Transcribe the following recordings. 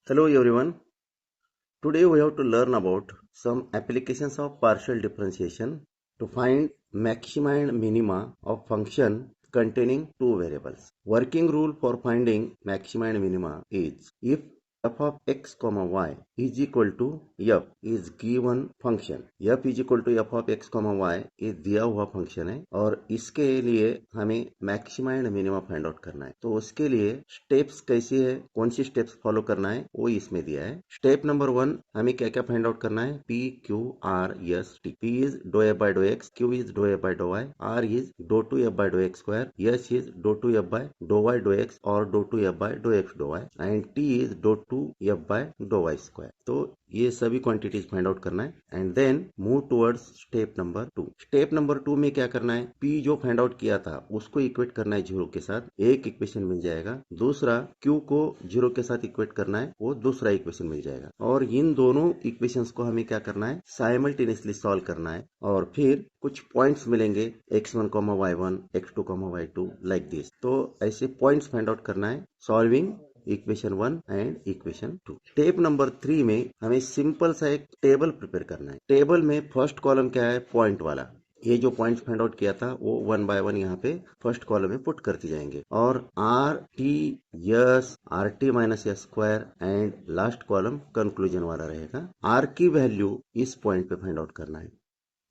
Hello everyone. Today we have to learn about some applications of partial differentiation to find maxima and minima of function containing two variables. Working rule for finding maxima and minima is if f of x comma y is equal to f is given function. f is equal to f of x comma y ये दिया हुआ function है और इसके लिए हमें maxima and minima find out करना है। तो उसके लिए स्टेप्स कैसी है, कौन सी स्टेप्स फॉलो करना है वो इसमें दिया है। स्टेप नंबर 1 हमें क्या क्या फाइंड आउट करना है, p q r s t. P is do f by do x, q is do f by do y, r is do two F by do x square, s is do two F by do Y do x और do two F by do x do y and t is do two F by do Y square. तो ये सभी quantities find out करना है and then move towards step number 2। Step number 2 में क्या करना है, पी जो फाइंड आउट किया था उसको इक्वेट करना है जीरो के साथ, एक इक्वेशन मिल जाएगा। दूसरा क्यू को जीरो के साथ इक्वेट करना है, वो दूसरा इक्वेशन मिल जाएगा। और इन दोनों इक्वेशंस को हमें क्या करना है, साइमल्टेनियसली सॉल्व करना है और फिर कुछ पॉइंट्स मिलेंगे x1, y1, x2, y2 like this. तो ऐसे पॉइंट्स फाइंड आउट करना है solving equation 1 and equation 2। Step number 3 में हमें सिंपल सा एक टेबल प्रिपेयर करना है। टेबल में फर्स्ट कॉलम क्या है, पॉइंट वाला। ये जो पॉइंट्स फाइंड आउट किया था वो 1 बाय 1 यहाँ पे फर्स्ट कॉलम में पुट करते जाएंगे और are t yes R T minus S square and last column conclusion वाला रहेगा। आर की वैल्यू इस पॉइंट पे फाइंड आउट करना है,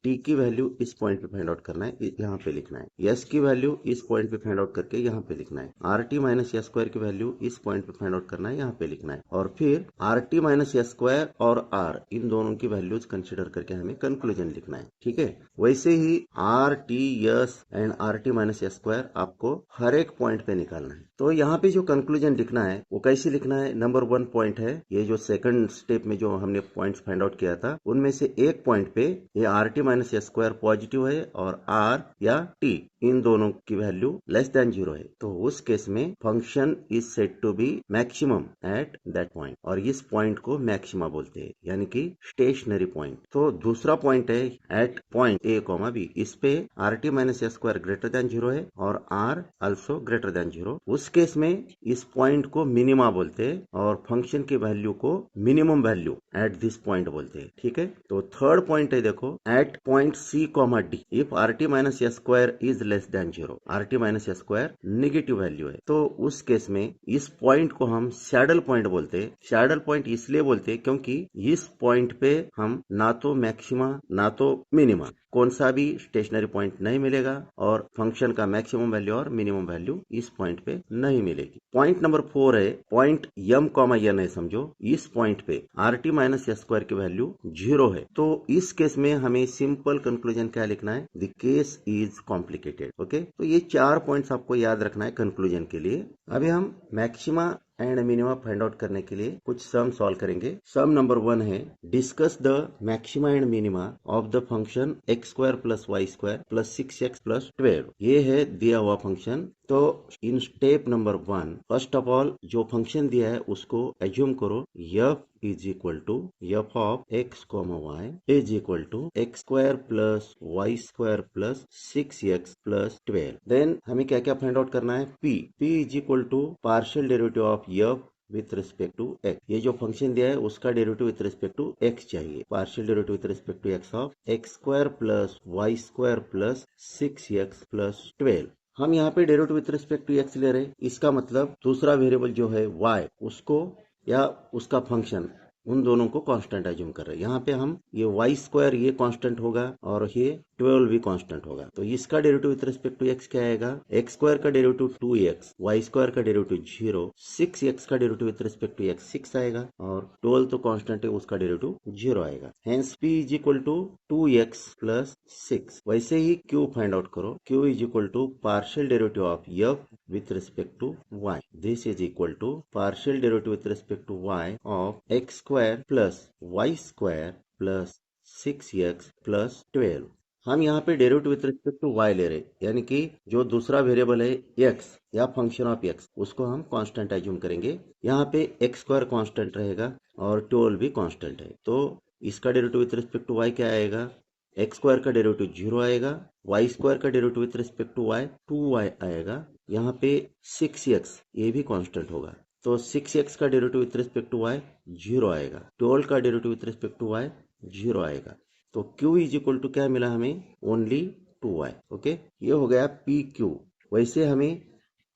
टी की वैल्यू इस पॉइंट पे फाइंड आउट करना है, यहाँ पे लिखना है। यस की वैल्यू इस पॉइंट पे फाइंड आउट करके यहाँ पे लिखना है। R T minus S square की वैल्यू इस पॉइंट पे फाइंड आउट करना है, यहाँ पे लिखना है। और फिर R T minus S square और आर इन दोनों की वैल्यूज कंसिडर करके हमें कंक्लूजन लिखना है। ठीक है, वैसे ही r t s and r T minus S square आपको हर एक पॉइंट पे निकालना है। तो यहाँ पे जो कंक्लूजन लिखना है वो कैसे लिखना है, नंबर 1 पॉइंट है, ये जो सेकंड स्टेप में जो हमने पॉइंट्स फाइंड आउट किया था उनमें से एक पॉइंट पे ये R T minus S square positive है और आर या टी इन दोनों की वैल्यू लेस देन 0 है। तो उस केस में function is said to be maximum at that point और इस पॉइंट को मैक्सिमा बोलते हैं, यानी कि स्टेशनरी पॉइंट। तो दूसरा पॉइंट है at point A comma B, इस पे R T minus S square greater than 0 है और आर आल्सो ग्रेटर देन 0। उस केस में इस पॉइंट को मिनिमा बोलते हैं और फंक्शन की वैल्यू को minimum value at this point बोलते हैं। ठीक है, तो थर्ड पॉइंट है, देखो, at point C comma D if R T minus S square is less than 0। R T minus S square negative value है, तो उस केस में इस पॉइंट को हम सैडल पॉइंट बोलते हैं। सैडल पॉइंट इसलिए बोलते हैं क्योंकि इस पॉइंट पे हम ना तो मैक्सिमा ना तो मिनिमा कौन सा भी स्टेशनरी पॉइंट नहीं मिलेगा और फंक्शन का मैक्सिमम वैल्यू और मिनिमम वैल्यू इस पॉइंट पे नहीं मिलेगी। पॉइंट नंबर 4 है पॉइंट यम कॉमा एन है, समझो इस पॉइंट पे R T minus S square की वैल्यू 0 है। तो इस केस में हमें सिंपल कंक्लूजन क्या लिखना है, the case is complicated. Okay, तो ये 4 पॉइंट्स आपको याद रखना है कंक्लूजन के लिए। अभी हम maxima and minima find out करने के लिए कुछ सम सॉल्व करेंगे। सम नंबर 1 है discuss the maxima and minima of the function X square plus Y square plus 6x plus 12। ये है दिया हुआ फंक्शन। तो in step number 1 first of all जो फंक्शन दिया है उसको एज्यूम करो f is equal to F of x comma Y is equal to X square plus Y square plus 6x plus 12। Then हमें क्या क्या फाइंड आउट करना है, p is equal to partial derivative of f with respect to x। ये जो function दिया है उसका derivative with respect to x चाहिए। Partial derivative with respect to x of X square plus Y square plus 6x plus 12। हम यहाँ पे derivative with respect to x ले रहे हैं, इसका मतलब दूसरा वेरिएबल जो है y उसको या उसका फंक्शन उन दोनों को कांस्टेंट एज्यूम कर रहे हैं। यहाँ पे हम ये वाई स्क्वायर ये कांस्टेंट होगा और ये 12 भी कांस्टेंट होगा। तो इसका derivative with respect to x क्या आएगा, एक्स स्क्वायर का डेरिवेटिव 2x, वाई स्क्वायर का डेरिवेटिव 0, 6x का derivative with respect to x 6 आएगा और 12 तो कांस्टेंट है उसका डेरिवेटिव 0 आएगा। Hence p is equal to 2x plus 6। वैसे ही q फाइंड आउट करो, q is equal to partial derivative of f with respect to y. This is equal to partial derivative with respect to y of x square plus y square plus 6x plus 12। हम यहाँ पे derivative with respect to y ले रहे, यानी कि जो दूसरा variable है x या फंक्शन ऑफ x उसको हम कांस्टेंट एज्यूम करेंगे। यहाँ पे x स्क्वायर कांस्टेंट रहेगा और 12 भी कांस्टेंट है। तो इसका derivative with respect to y क्या आएगा, एक्स स्क्वायर का डेरिवेटिव 0 आएगा, वाई स्क्वायर का derivative with respect to y 2y आएगा। यहाँ पे 6x ये भी कांस्टेंट होगा तो 6x का derivative with respect to y 0 आएगा, 12 का derivative with respect to y 0 आएगा। तो q इज इक्वल टू क्या मिला हमें, ओनली 2y। ओके, ये हो गया PQ। वैसे हमें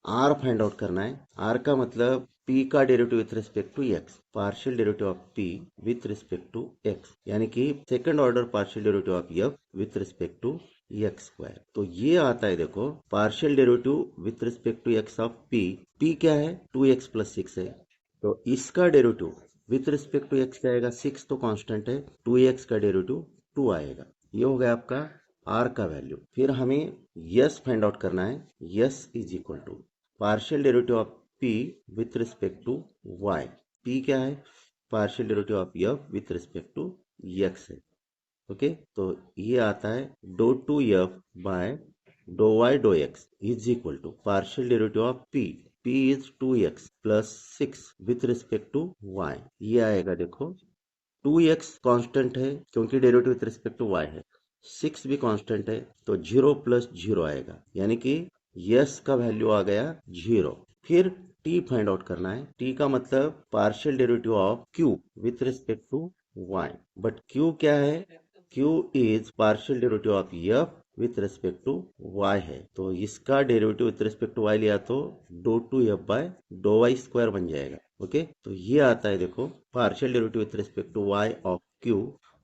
R फाइंड आउट करना है। R का मतलब P का derivative with respect to x, partial derivative of P with respect to x, यानी कि second order partial derivative of f with respect to X square. तो ये आता है, देखो, partial derivative with respect to X of p क्या है, 2x plus 6 है, तो इसका derivative with respect to X क्या आएगा, 6 तो कांस्टेंट है, 2x का डेरिवेटिव 2 आएगा। ये हो गया आपका r का वैल्यू। फिर हमें s फाइंड आउट करना है। s is equal to partial derivative of p with respect to y। p क्या है, partial derivative of f with respect to x है। ओके, तो ये आता है do two F by do Y do X is equal to partial derivative of p is 2x plus 6 with respect to y। ये आएगा, देखो 2x constant है क्योंकि derivative with respect to y है, 6 भी कांस्टेंट है, तो 0 प्लस 0 आएगा, यानी कि s का वैल्यू आ गया 0। फिर t फाइंड आउट करना है। t का मतलब partial derivative of q with respect to y, but q क्या है, q is partial derivative of f with respect to y है, तो इसका derivative with respect to y लिया तो do two F by do Y square बन जाएगा। Okay, तो ये आता है, देखो, partial derivative with respect to y of q,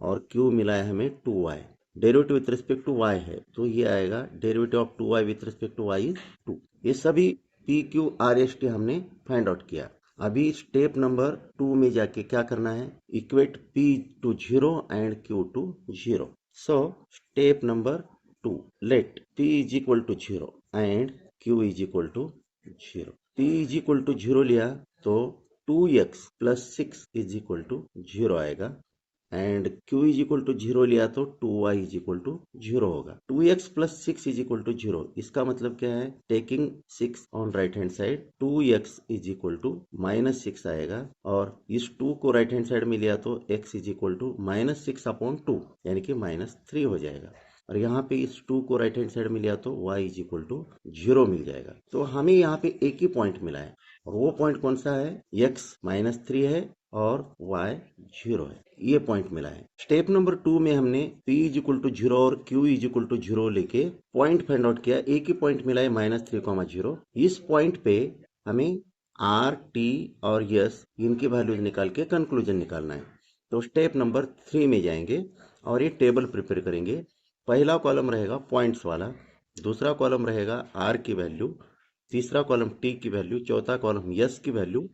और q मिला है हमें 2y। Derivative with respect to y है, तो ये आएगा derivative of 2y with respect to y is 2। ये सभी p q r s t हमने फाइंड आउट किया। अभी स्टेप नंबर 2 में जाके क्या करना है, equate p to 0 and q to 0। So step number 2, let p is equal to 0 and q is equal to 0। p is equal to 0 लिया तो 2x plus 6 is equal to 0 आएगा, and q is equal to 0 लिया तो 2y is equal to 0 होगा। 2x plus 6 is equal to 0, इसका मतलब क्या है, taking 6 on right hand side, 2x is equal to minus 6 आएगा, और इस 2 को राइट हैंड साइड में लिया तो x is equal to minus 6 upon 2, यानी कि माइनस 3 हो जाएगा, और यहाँ पे इस 2 को राइट हैंड साइड में लिया तो y इज इक्वल टू 0 मिल जाएगा। तो हमें यहाँ पे एक ही पॉइंट मिला है, और वो पॉइंट कौन सा है, x माइनस 3 है और y 0 है, ये पॉइंट मिला है। स्टेप नंबर 2 में हमने p इज इक्वल टू 0 और q इज इक्वल टू 0 लेके पॉइंट फाइंड आउट किया। एक ही पॉइंट मिला है माइनस 3,0। इस पॉइंट पे हमें r, t और s इनकी वैल्यूज निकाल के कंक्लूजन निकालना है। तो स्टेप नंबर 3 में जाएंगे और ये टेबल प्रिपेयर करेंगे। पहला कॉलम रहेगा पॉइंट्स वाला, दूसरा कॉलम रहेगा r की वैल्यू, तीसरा कॉलम t की वैल्यू, चौथा कॉलम s की वैल्यू,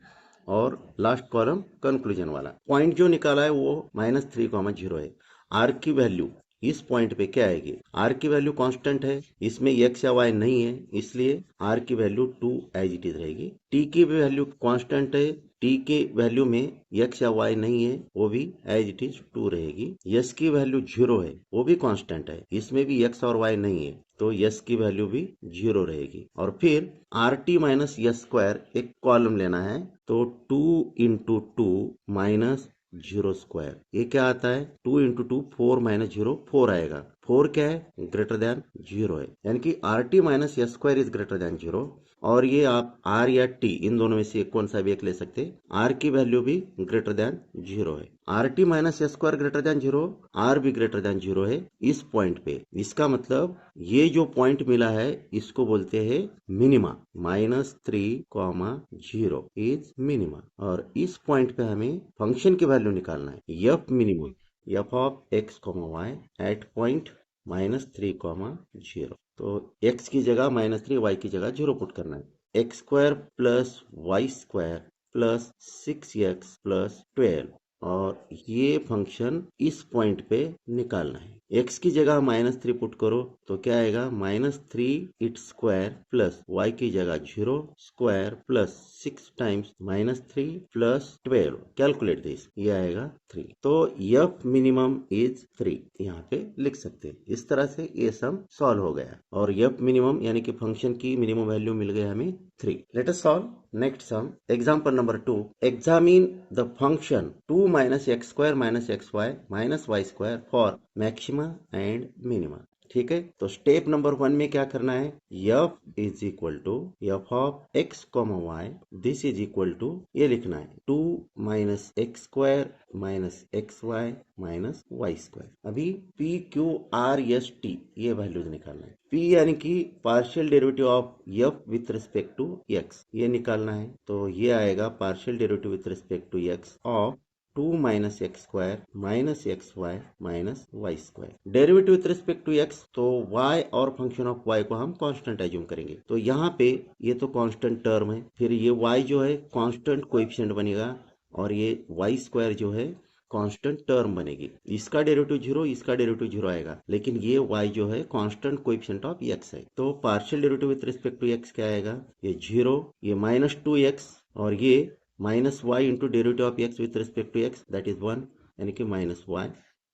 और लास्ट कॉलम कंक्लूजन वाला। पॉइंट जो निकाला है वो -3,0 है। r की वैल्यू इस पॉइंट पे क्या आएगी, r की वैल्यू कांस्टेंट है, इसमें x या y नहीं है, इसलिए r की वैल्यू 2 एज इट इज रहेगी। t की वैल्यू कांस्टेंट है, t के वैल्यू में x या y नहीं है, वो भी एज इट इज 2 रहेगी। s की वैल्यू 0 है, वो भी कांस्टेंट है, इसमें भी x और y नहीं है, तो s की वैल्यू भी 0 रहेगी। और फिर rt माइनस s स्क्वायर एक कॉलम लेना है, तो 2 इंटू 2 माइनस 0 स्क्वायर, ये क्या आता है, 2 इंटू 2 4 माइनस 0 4 आएगा। 4 क्या है, ग्रेटर देन 0 है, यानी कि rt minus s square is greater than 0। और ये आप r या t इन दोनों में से कौन सा भी एक ले सकते हैं, r की वैल्यू भी ग्रेटर देन 0 है। rt minus s square greater than 0, r भी ग्रेटर देन 0 है इस पॉइंट पे। इसका मतलब ये जो पॉइंट मिला है इसको बोलते हैं मिनिमा, -3,0 इज मिनिमा। और इस पॉइंट पे हमें फंक्शन की वैल्यू निकालना है, f minimum, f of x, y at point -3,0। तो x की जगह -3, y की जगह 0 पुट करना है। x square plus Y square plus 6x plus 12, और ये फंक्शन इस पॉइंट पे निकालना है। x की जगह -3 पुट करो तो क्या आएगा, -3 इट स्क्वायर प्लस y की जगह 0 square plus 6 times -3 plus 12, calculate this, ये आएगा 3। तो f मिनिमम इज 3 यहाँ पे लिख सकते हैं। इस तरह से ये सम सॉल्व हो गया, और f मिनिमम यानी कि फंक्शन की मिनिमम वैल्यू मिल गई हमें 3। Late us solve next sum. Example number 2, examine the function 2 minus x square minus xy minus y square for maxima and minima. ठीक है, तो स्टेप नंबर 1 में क्या करना है, f is equal to F of x comma y, this is equal to ये लिखना है 2 minus x square minus x Y minus Y square. अभी p q r s t ये वैल्यूज निकालना है। P यानी कि partial derivative of f with respect to x ये निकालना है, तो ये आएगा partial derivative with respect to x of 2 minus x square minus x Y minus Y square. Derivative with respect to x, तो y और फंक्शन ऑफ y को हम कांस्टेंट एज्यूम करेंगे, तो यहाँ पे ये तो कांस्टेंट टर्म है, फिर ये y जो है कांस्टेंट कोएफिशिएंट बनेगा और ये वाई स्क्वायर जो है कांस्टेंट टर्म बनेगी। इसका डेरिवेटिव 0, इसका डेरिवेटिव 0 आएगा, लेकिन ये y जो है कांस्टेंट कोएफिशिएंट ऑफ x है, तो partial derivative with respect to x क्या आएगा, ये 0, ये माइनस 2x और ये minus y into derivative of x with respect to x that is 1, यानी कि माइनस y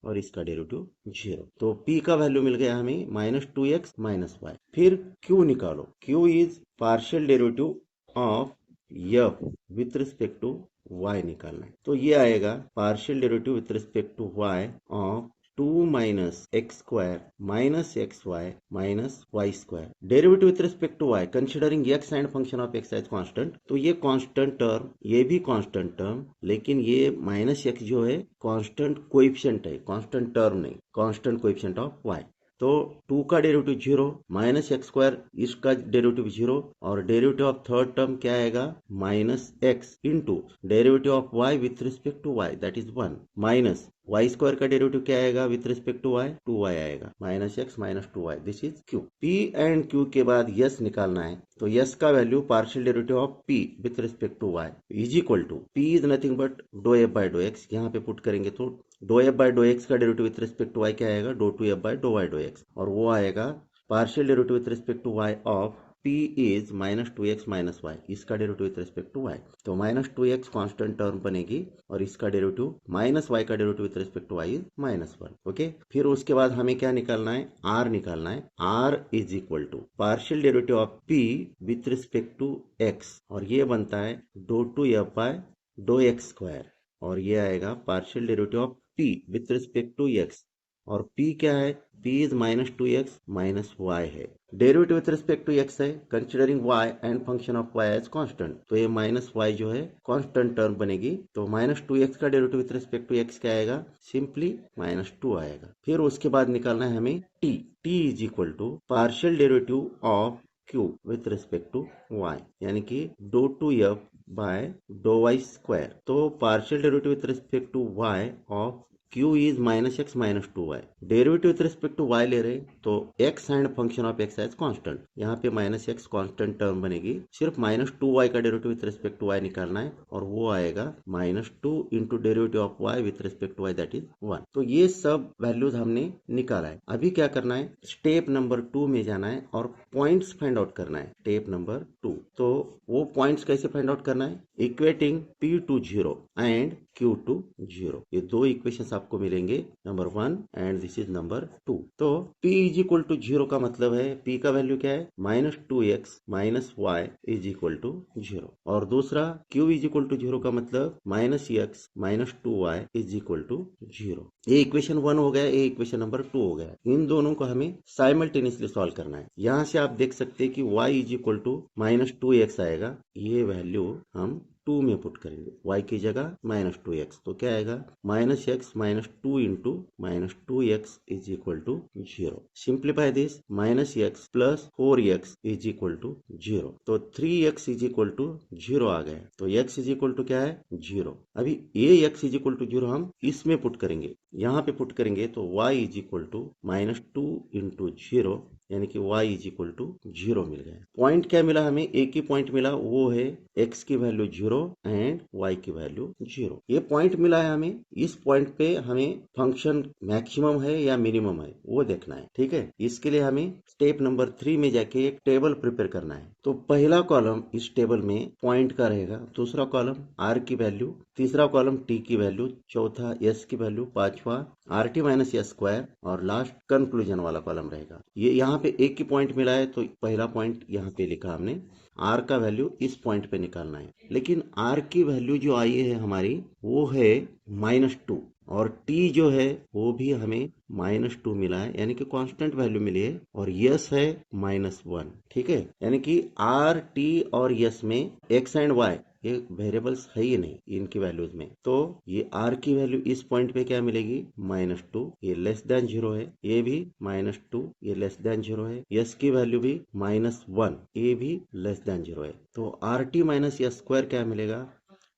और इसका डेरिवेटिव 0। तो p का वैल्यू मिल गया हमें माइनस 2x माइनस y। फिर q निकालो, q is partial derivative of f with respect to y निकालना है, तो ये आएगा partial derivative with respect to y of 2 minus x square minus x Y minus Y square. Derivative with respect to y considering x and function of x as constant, तो ये constant term, ये भी constant term, लेकिन ये minus x जो है constant coefficient है, constant term नहीं, कांस्टेंट कोएफिशिएंट ऑफ y। तो 2 का डेरिवेटिव 0 माइनस एक्स स्क्वायर, इसका डेरिवेटिव 0 और डेरिवेटिव ऑफ थर्ड टर्म क्या आएगा, minus X into derivative of y with respect to y that is 1 minus Y square का डेरिवेटिव क्या आएगा with respect to y, 2y आएगा, minus x minus 2y, this is q। p एंड q के बाद s निकालना है, तो s का value partial derivative of p with respect to y is equal to p is nothing but do f by do x, यहाँ पे put करेंगे तो do f by do x का derivative with respect to y क्या आएगा, do two F by do Y do x, और वो आएगा partial derivative with respect to y of p is minus 2x minus y, इसका derivative with respect to y, तो minus 2x constant term बनेगी और इसका डेरिवेटिव माइनस y का derivative with respect to y is minus 1। ओके, फिर उसके बाद हमें क्या निकालना है, r निकालना है। r is equal to partial derivative of p with respect to x, और ये बनता है do two F by do x square, और ये आएगा partial derivative of p with respect to x, और p क्या है, p is minus 2x minus y है, derivative with respect to x है, considering y and function of y as constant, तो ये माइनस y जो है कांस्टेंट टर्म बनेगी, तो माइनस 2x का derivative with respect to x क्या आएगा, सिंपली माइनस 2 आएगा। फिर उसके बाद निकालना है हमें t is equal to partial derivative of q with respect to y, यानी कि do two F by do Y square, तो partial derivative with respect to y of q is minus x minus 2y, derivative with respect to y ले रहे तो x and function of x as constant, यहाँ पे minus x constant term बनेगी, सिर्फ minus 2y का derivative with respect to y निकालना है, और वो आएगा minus 2 into derivative of y with respect to y that is 1। तो ये सब वैल्यूज हमने निकाला है। अभी क्या करना है, स्टेप नंबर 2 में जाना है और पॉइंट्स फाइंड आउट करना है, स्टेप नंबर 2। तो वो पॉइंट्स कैसे फाइंड आउट करना है, equating p to 0 and q to 0, ये दो इक्वेशंस आपको मिलेंगे, number 1 and this is number 2। तो p इज इक्वल टू 0 का मतलब है, p का वैल्यू क्या है, minus 2x minus y is equal to 0, और दूसरा q इज इक्वल टू 0 का मतलब minus x minus 2y is equal to 0। ये इक्वेशन 1 हो गया, ये इक्वेशन नंबर 2 हो गया। इन दोनों को हमें साइमल्टेनियसली सॉल्व करना है। यहाँ से आप देख सकते हैं कि y is equal to minus 2x आएगा, ये वैल्यू हम 2 में पुट करेंगे, y की जगह माइनस 2x, तो क्या आएगा, minus x minus 2 into minus 2x is equal to 0। Simplify this, minus x plus 4x is equal to 0, तो 3x इज इक्वल टू 0 आ गया, तो x इज इक्वल टू क्या है, 0। अभी ये x इज इक्वल टू 0 हम इसमें पुट करेंगे, यहाँ पे पुट करेंगे तो y is equal to minus 2 into 0, यानी कि y इज इक्वल टू 0 मिल गया। पॉइंट क्या मिला हमें, एक ही पॉइंट मिला, वो है x की वैल्यू 0 एंड y की वैल्यू 0। ये पॉइंट मिला है हमें, इस पॉइंट पे हमें फंक्शन मैक्सिमम है या मिनिमम है वो देखना है, ठीक है। इसके लिए हमें स्टेप नंबर 3 में जाके एक टेबल प्रिपेयर करना है। तो पहला कॉलम इस टेबल में पॉइंट का रहेगा, दूसरा कॉलम r की वैल्यू, तीसरा कॉलम t की वैल्यू, चौथा s की वैल्यू, पांचवा पांचवा R T minus S square और लास्ट कंक्लूजन वाला कॉलम रहेगा। ये यहाँ पे एक ही पॉइंट मिला है तो पहला पॉइंट यहाँ पे लिखा हमने, आर का वैल्यू इस पॉइंट पे निकालना है। लेकिन आर की वैल्यू जो आई है हमारी वो है -2 और टी जो है वो भी हमें -2 मिला है, यानी कि कांस्टेंट वैल्यू मिली है और यस है -1। ठीक है, यानी कि आर टी और यस में एक्स एंड वाई ये वेरिएबल्स है ही नहीं इनकी वैल्यूज में। तो ये आर की वैल्यू इस पॉइंट पे क्या मिलेगी, -2, ये लेस देन 0 है, ये भी -2, ये लेस देन 0 है, यस की वैल्यू भी -1, ये भी लेस देन 0 है। तो R T minus yes square क्या मिलेगा,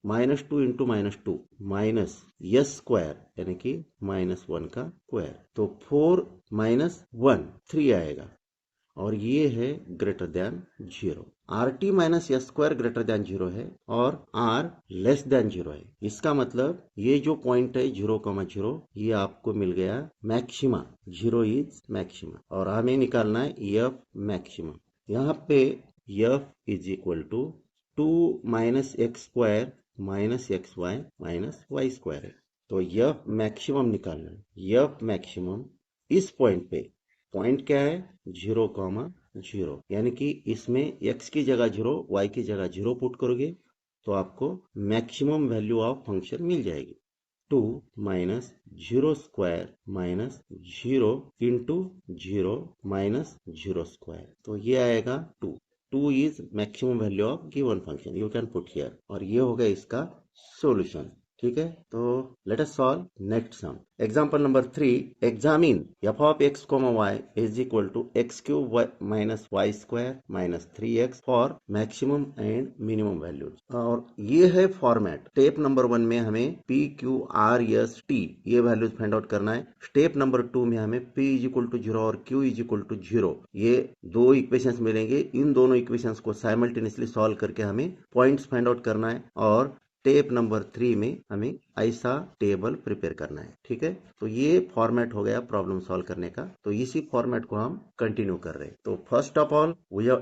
-2 इंटू -2 माइनस यस स्क्वायर यानी कि -1 का स्क्वायर, तो 4 - 1 3 आएगा और ये है greater than 0। R T minus S square greater than 0 है और आर लेस देन 0 है। इसका मतलब ये जो पॉइंट है 0,0 ये आपको मिल गया मैक्सिमा, 0 इज मैक्सिमा और हमें निकालना है एफ मैक्सिमा। यहाँ पे f is equal to 2 minus x square minus x Y minus Y square है। तो एफ मैक्सिमम निकालना है। एफ मैक्सिमम इस पॉइंट पे, पॉइंट क्या है 0,0, यानी कि इसमें x की जगह 0 y की जगह 0 पुट करोगे तो आपको मैक्सिमम वैल्यू ऑफ फंक्शन मिल जाएगी। 2 minus 0 square minus 0 into 0 minus 0 square, तो ये आएगा 2 is maximum value of given function, you can put here, और ये हो गया इसका सॉल्यूशन। ठीक है, तो let us solve next sum. Example number 3, examine f of x comma Y is equal to x cube minus Y square minus 3x for maximum and minimum values. और ये है फॉर्मेट। स्टेप नंबर 1 में हमें p q r s t ये values find out करना है। Step number 2 में हमें p इज इक्वल टू 0 और q इज इक्वल टू 0 ये दो इक्वेशंस मिलेंगे। इन दोनों इक्वेशंस को साइमल्टेनियसली सॉल्व करके हमें पॉइंट्स फाइंड आउट करना है और स्टेप नंबर 3 में हमें ऐसा टेबल प्रिपेयर करना है। ठीक है, तो ये फॉर्मेट हो गया प्रॉब्लम सॉल्व करने का। तो इसी फॉर्मेट को हम कंटिन्यू कर रहे हैं। तो first of all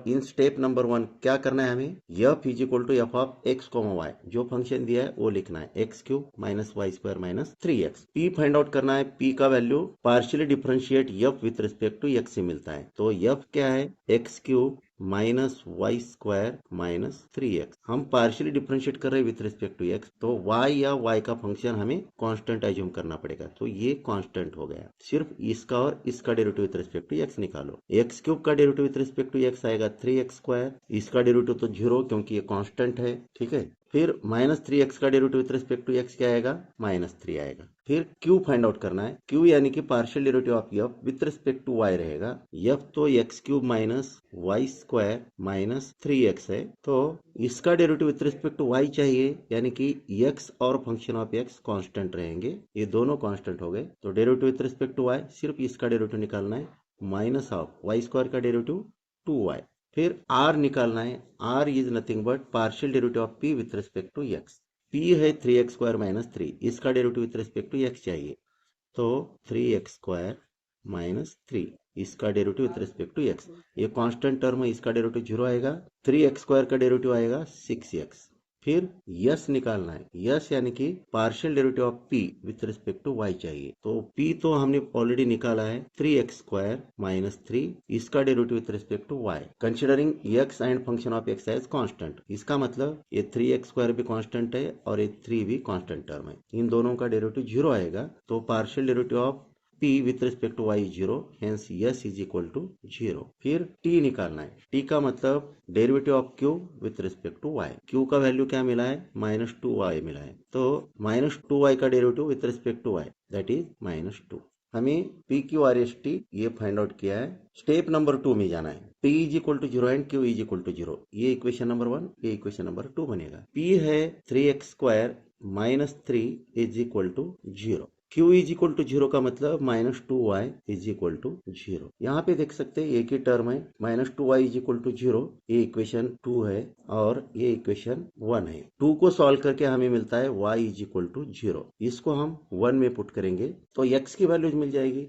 in step number 1 क्या करना है हमें, f is equal to F of x comma y, जो फंक्शन दिया है वो लिखना है, x cube minus Y square minus 3x। P find out करना है, पी का value partially differentiate f with respect to x से मिलता है। तो एफ क्या है, x cube minus Y square minus 3x। हम पार्शियली डिफरेंशिएट कर रहे हैं विथ रिस्पेक्ट टू x, तो y या y का फंक्शन हमें कांस्टेंट एज्यूम करना पड़ेगा। तो ये कांस्टेंट हो गया, सिर्फ इसका और इसका derivative with respect to x निकालो। एक्स क्यूब का derivative with respect to x आएगा 3x स्क्वायर, इसका डेरिवेटिव तो 0 क्योंकि ये कांस्टेंट है। ठीक है, फिर -3x का derivative with respect to x क्या आएगा, -3 आएगा। फिर q फाइंड आउट करना है, q यानी कि partial derivative of f with respect to y रहेगा। f तो x cube minus Y square minus 3x है, तो इसका derivative with respect to y चाहिए, यानी कि x और फंक्शन ऑफ x कांस्टेंट रहेंगे। ये दोनों कांस्टेंट हो गए, तो derivative with respect to y सिर्फ इसका डेरिवेटिव निकालना है, माइनस ऑफ वाई स्क्वायर का डेरिवेटिव 2y। फिर r निकालना है, r is nothing but partial derivative of p with respect to x। p है 3x स्क्वायर माइनस 3, इसका derivative with respect to x चाहिए, तो 3x स्क्वायर माइनस 3 इसका derivative with respect to x। ये constant term है, इसका डेरिवेटिव 0 आएगा। 3x स्क्वायर का डेरिवेटिव आएगा 6x। फिर यस निकालना है, यस यानी कि partial derivative of p with respect to y चाहिए, तो p तो हमने ऑलरेडी निकाला है 3x स्क्वायर माइनस 3, इसका derivative with respect to y considering x and function of x as constant. इसका मतलब ये 3x स्क्वायर भी कांस्टेंट है और ये 3 भी कांस्टेंट टर्म है, इन दोनों का डेरिवेटिव 0 आएगा। तो partial derivative of p with respect to y 0, hence s is equal to 0। फिर t निकालना है, t का मतलब derivative of q with respect to y। q का वैल्यू क्या मिला है, -2y मिला है, तो -2y का derivative with respect to y that is -2। हमें p q r s t ये फाइंड आउट किया है। स्टेप नंबर 2 में जाना है, p is equal to 0 and q is equal to 0, ये इक्वेशन नंबर 1, ये इक्वेशन नंबर 2 बनेगा। p है 3x square minus 3 is equal to 0, q is equal to 0 का मतलब -2y इज इक्वल टू 0। यहाँ पे देख सकते हैं एक ही टर्म है, -2y इज इक्वल टू 0, ये इक्वेशन 2 है और ये इक्वेशन 1 है। 2 को सॉल्व करके हमें मिलता है y इज इक्वल टू 0, इसको हम 1 में पुट करेंगे तो x की वैल्यूज मिल जाएगी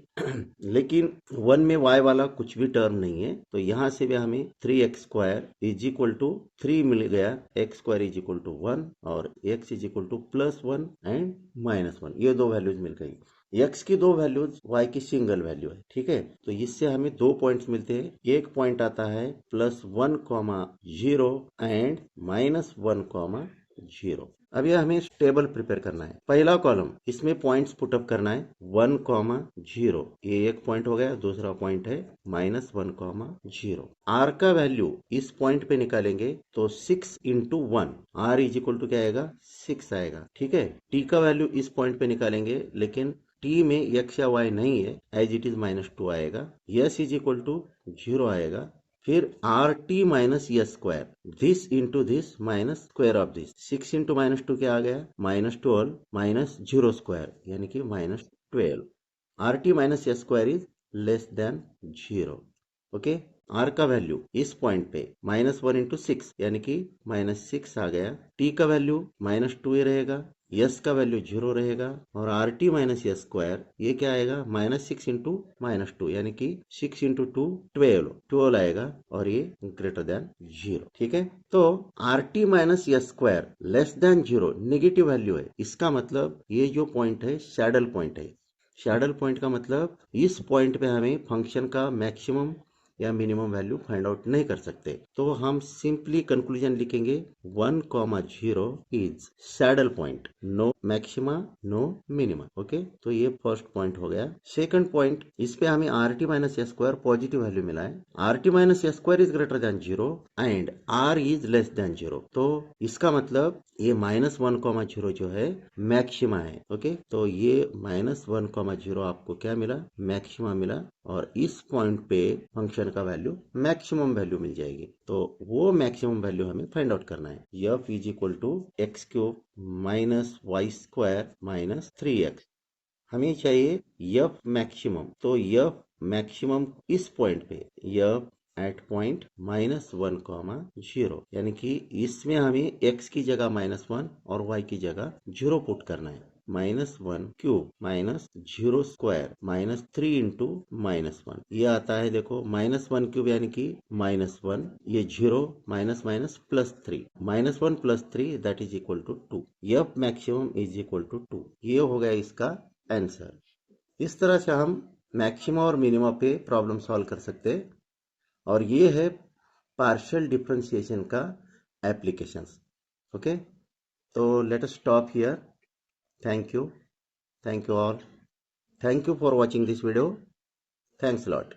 लेकिन 1 में y वाला कुछ भी टर्म नहीं है, तो यहाँ से भी हमें 3x square is equal to 3 मिल गया, x square is equal to 1 और x is equal to +1 and -1, ये दो वैल्यूज मिल गई। x की दो वैल्यूज y की सिंगल वैल्यू है, ठीक है। तो इससे हमें दो पॉइंट्स मिलते हैं। एक पॉइंट आता है +1, 0 एंड -1, 0। अब यह हमें टेबल प्रिपेयर करना है। पहला कॉलम, इसमें पॉइंट्स पुटअप करना है 1, 0। ये एक पॉइंट हो गया। दूसरा पॉइंट है -1, 0। r का वैल्यू इस पॉइंट पे निकालेंगे तो 6 × 1, r इज इक्वल टू क्या आएगा, 6 आएगा, ठीक है। t का वैल्यू इस पॉइंट पे निकालेंगे, लेकिन t में x या y नहीं है, एज इट इज -2 आएगा। s इज इक्वल टू 0 आएगा। फिर R T minus S square, this into this minus square of this. 6 into -2 क्या आ गया, -12 माइनस 0 स्क्वायर यानी कि -12। R T minus S square is less than 0। Okay, r का value इस point पे -1 × 6 यानी कि -6 आ गया। टी का वैल्यू -2 ही रहेगा, यस का वैल्यू 0 रहेगा, और R T minus S square ये क्या आएगा, -6 × -2 यानी कि 6 × 2 12 आएगा, और ये ग्रेटर देन 0, ठीक है। तो R T minus S square less than 0 negative value है। इसका मतलब ये जो पॉइंट है सैडल पॉइंट है। सैडल पॉइंट का मतलब इस पॉइंट पे हमें फंक्शन का मैक्सिमम या मिनिमम वैल्यू फाइंड आउट नहीं कर सकते। तो हम सिंपली कंक्लूजन लिखेंगे 1, 0 is saddle point, no maxima no minima. Okay, तो ये फर्स्ट पॉइंट हो गया। सेकंड पॉइंट, इस पे हमें r T minus S square positive value मिला है। R T minus S square is greater than 0 and r is less than 0। तो इसका मतलब ये -1, 0 जो है मैक्सिमा है। ओके, तो ये -1, 0 आपको क्या मिला, मैक्सिमा मिला, और इस पॉइंट पे फंक्शन का वैल्यू मैक्सिमम वैल्यू मिल जाएगी। तो वो मैक्सिमम वैल्यू हमें फाइंड आउट करना है। f is equal to x³ -y² -3x। हमें चाहिए f मैक्सिमम। तो f मैक्सिमम इस पॉइंट पे, f एट पॉइंट -1, 0 यानी कि इसमें हमें x की जगह -1 और y की जगह 0 पुट करना है। -1³ -0² -3 × -1, ये आता है देखो -1³ यानी कि -1, ये 0 -+3, -1 + 3 that is equal to 2। f maximum is equal to 2। ये हो गया इसका आंसर। इस तरह से हम मैक्सिमा और मिनिमा पे प्रॉब्लम सॉल्व कर सकते हैं, और ये है पार्शियल डिफरेंशिएशन का एप्लीकेशंस। ओके, तो let us stop here. Thank you all. Thank you for watching this video. Thanks lot.